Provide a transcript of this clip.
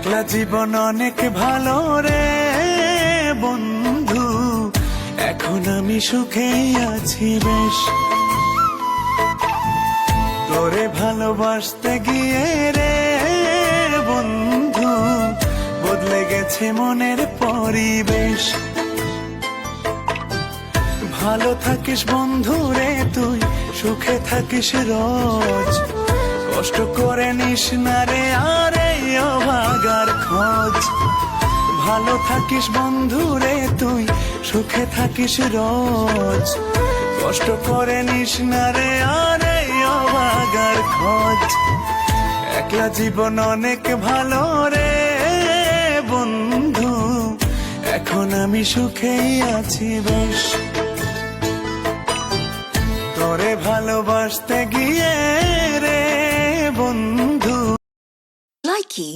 একলা জীবন অনেক ভালো রে বন্ধু, এখন আমি সুখেই আছি বেশ। তোরে ভালোবাসতে গিয়ে রে বন্ধু, বদলে গেছে মনের পরিবেশ। ভালো থাকিস বন্ধু রে তুই, সুখে থাকিস রোজ, কষ্ট করে নিস না রে আর এই অভাগার খোঁজ। ভালো থাকিস বন্ধু রে তুই, সুখে থাকিস রোজ, কষ্ট করে নিস না রে আর এই অভাগার খোঁজ। একলা জীবন অনেক ভালো রে বন্ধু, এখন আমি সুখেই আছি বেশ। তোরে ভালোবাসতে গিয়ে রে বন্ধু। Likey